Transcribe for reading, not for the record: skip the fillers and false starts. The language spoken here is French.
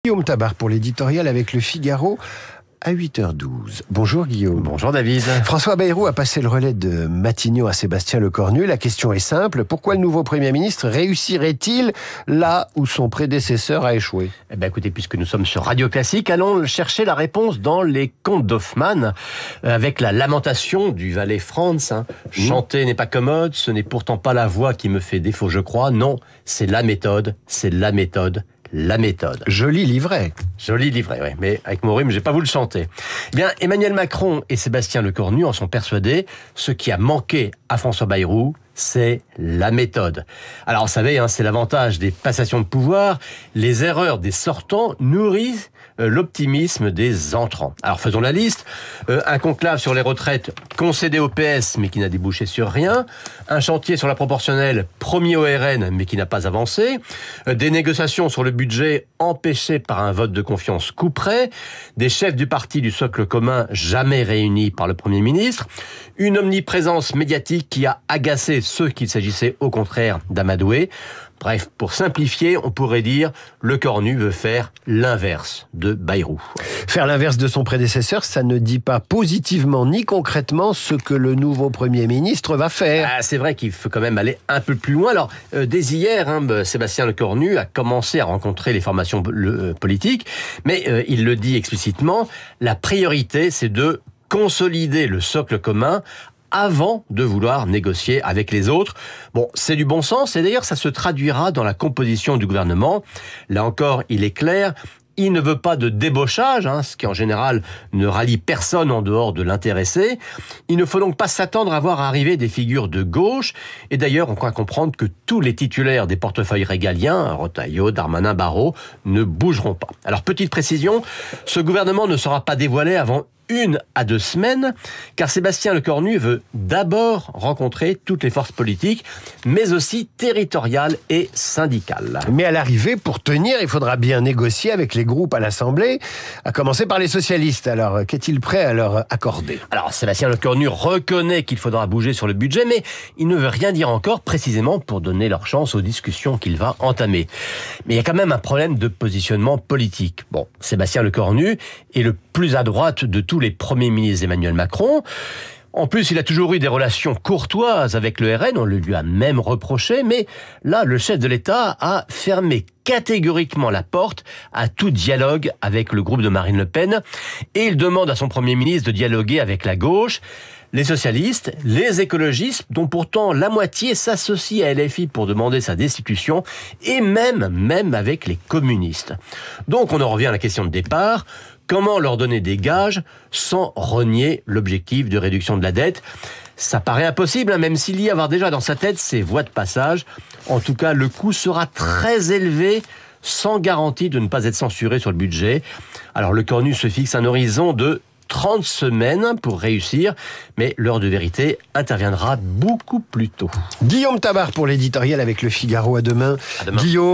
Guillaume Tabar pour l'éditorial avec Le Figaro à 8h12. Bonjour Guillaume. Bonjour David. François Bayrou a passé le relais de Matignon à Sébastien Lecornu. La question est simple, pourquoi le nouveau Premier ministre réussirait-il là où son prédécesseur a échoué ? Écoutez, puisque nous sommes sur Radio Classique, allons chercher la réponse dans les contes d'Hoffmann, avec la lamentation du valet Franz. Chanter n'est pas commode, ce n'est pourtant pas la voix qui me fait défaut, je crois. Non, c'est la méthode, la méthode. Joli livret. Joli livret, oui. Mais avec mon rhume, j'ai pas voulu le chanter. Eh bien, Emmanuel Macron et Sébastien Lecornu en sont persuadés. Ce qui a manqué à François Bayrou, c'est la méthode. Alors, vous savez, c'est l'avantage des passations de pouvoir. Les erreurs des sortants nourrissent l'optimisme des entrants. Alors, faisons la liste. Un conclave sur les retraites concédé au PS, mais qui n'a débouché sur rien. Un chantier sur la proportionnelle promis au RN, mais qui n'a pas avancé. Des négociations sur le budget empêchées par un vote de confiance couperet. Des chefs du parti du socle commun jamais réunis par le Premier ministre. Une omniprésence médiatique qui a agacé ceux qu'il s'agissait au contraire d'amadouer. Bref, pour simplifier, on pourrait dire Lecornu veut faire l'inverse de Bayrou. Faire l'inverse de son prédécesseur, ça ne dit pas positivement ni concrètement ce que le nouveau Premier ministre va faire. C'est vrai qu'il faut quand même aller un peu plus loin. Alors, dès hier, Sébastien Lecornu a commencé à rencontrer les formations politiques, mais il le dit explicitement, la priorité, c'est de consolider le socle commun avant de vouloir négocier avec les autres. Bon, c'est du bon sens, et d'ailleurs ça se traduira dans la composition du gouvernement. Là encore, il est clair, il ne veut pas de débauchage, ce qui en général ne rallie personne en dehors de l'intéressé. Il ne faut donc pas s'attendre à voir arriver des figures de gauche. Et d'ailleurs, on croit comprendre que tous les titulaires des portefeuilles régaliens, Retailleau, Darmanin, Barrot, ne bougeront pas. Alors, petite précision, ce gouvernement ne sera pas dévoilé avant 1 à 2 semaines, car Sébastien Lecornu veut d'abord rencontrer toutes les forces politiques, mais aussi territoriales et syndicales. Mais à l'arrivée, pour tenir, il faudra bien négocier avec les groupes à l'Assemblée, à commencer par les socialistes. Alors, qu'est-il prêt à leur accorder ? Alors, Sébastien Lecornu reconnaît qu'il faudra bouger sur le budget, mais il ne veut rien dire encore précisément pour donner leur chance aux discussions qu'il va entamer. Mais il y a quand même un problème de positionnement politique. Bon, Sébastien Lecornu est le plus à droite de tous les premiers ministres d'Emmanuel Macron. En plus, il a toujours eu des relations courtoises avec le RN, on le lui a même reproché, mais là, le chef de l'État a fermé catégoriquement la porte à tout dialogue avec le groupe de Marine Le Pen, et il demande à son Premier ministre de dialoguer avec la gauche, les socialistes, les écologistes, dont pourtant la moitié s'associe à LFI pour demander sa destitution, et même avec les communistes. Donc on en revient à la question de départ. Comment leur donner des gages sans renier l'objectif de réduction de la dette ? Ça paraît impossible, même s'il y a déjà dans sa tête ses voies de passage. En tout cas, le coût sera très élevé, sans garantie de ne pas être censuré sur le budget. Alors Lecornu se fixe un horizon de 30 semaines pour réussir, mais l'heure de vérité interviendra beaucoup plus tôt. Guillaume Tabar pour l'éditorial avec Le Figaro, à demain. À demain. Guillaume.